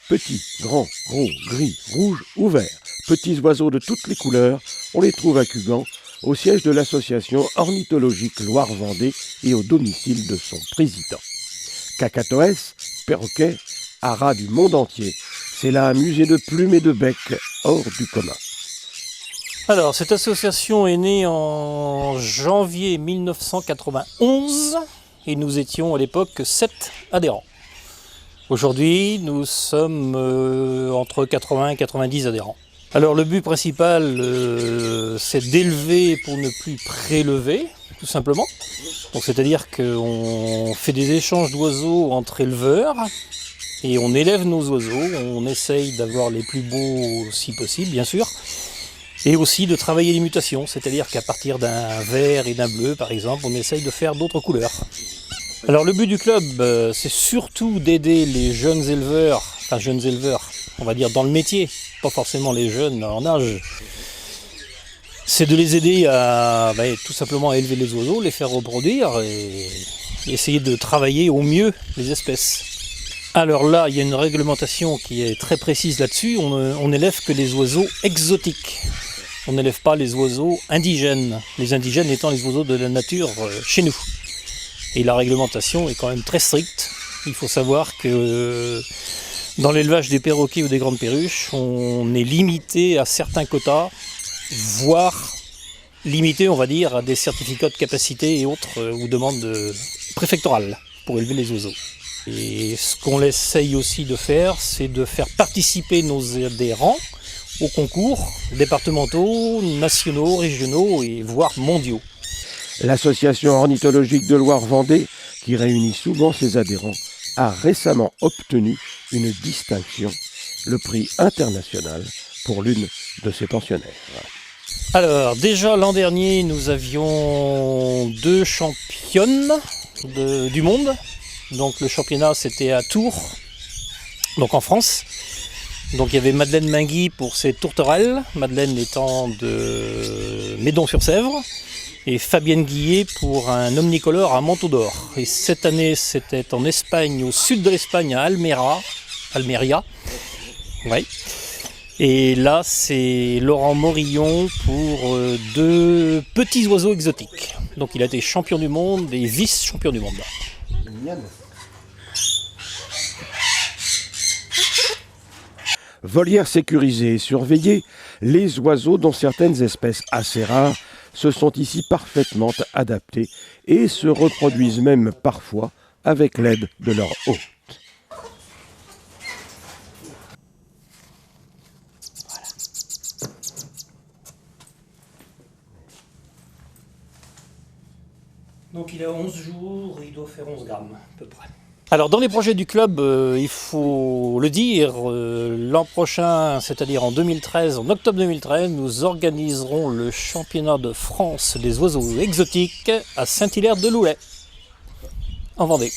Petits, grands, gros, gris, rouges ou verts, petits oiseaux de toutes les couleurs, on les trouve à Cugand, au siège de l'association ornithologique Loire-Vendée et au domicile de son président. Cacatoès, perroquets, haras du monde entier, c'est là un musée de plumes et de becs hors du commun. Alors, cette association est née en janvier 1991 et nous étions à l'époque 7 adhérents. Aujourd'hui, nous sommes entre 80 et 90 adhérents. Alors, le but principal, c'est d'élever pour ne plus prélever, tout simplement. Donc, c'est-à-dire qu'on fait des échanges d'oiseaux entre éleveurs et on élève nos oiseaux. On essaye d'avoir les plus beaux si possible, bien sûr. Et aussi de travailler les mutations, c'est-à-dire qu'à partir d'un vert et d'un bleu, par exemple, on essaye de faire d'autres couleurs. Alors le but du club, c'est surtout d'aider les jeunes éleveurs, on va dire dans le métier, pas forcément les jeunes en âge. C'est de les aider à tout simplement à élever les oiseaux, les faire reproduire et essayer de travailler au mieux les espèces. Alors là, il y a une réglementation qui est très précise là-dessus, on n'élève que les oiseaux exotiques. On n'élève pas les oiseaux indigènes, les indigènes étant les oiseaux de la nature chez nous. Et la réglementation est quand même très stricte. Il faut savoir que dans l'élevage des perroquets ou des grandes perruches, on est limité à certains quotas, voire limité, on va dire, à des certificats de capacité et autres ou demandes préfectorales pour élever les oiseaux. Et ce qu'on essaye aussi de faire, c'est de faire participer nos adhérents aux concours départementaux, nationaux, régionaux et voire mondiaux. L'association ornithologique de Loire-Vendée, qui réunit souvent ses adhérents, a récemment obtenu une distinction, le prix international pour l'une de ses pensionnaires. Alors déjà l'an dernier, nous avions 2 championnes du monde. Donc le championnat c'était à Tours, donc en France. Donc il y avait Madeleine Mingui pour ses tourterelles, Madeleine étant de Médon-sur-Sèvre, et Fabienne Guillet pour un omnicolore à Manteau d'Or. Et cette année c'était en Espagne, au sud de l'Espagne, à Almeria. Ouais. Et là c'est Laurent Morillon pour 2 petits oiseaux exotiques. Donc il a été champion du monde et vice-champion du monde. Volières sécurisées et surveillées, les oiseaux, dont certaines espèces assez rares, se sont ici parfaitement adaptés et se reproduisent même parfois avec l'aide de leur hôte. Donc il a 11 jours et il doit faire 11 grammes à peu près. Alors dans les projets du club, il faut le dire, l'an prochain, c'est-à-dire en octobre 2013, nous organiserons le championnat de France des oiseaux exotiques à Saint-Hilaire-de-Loulay, en Vendée.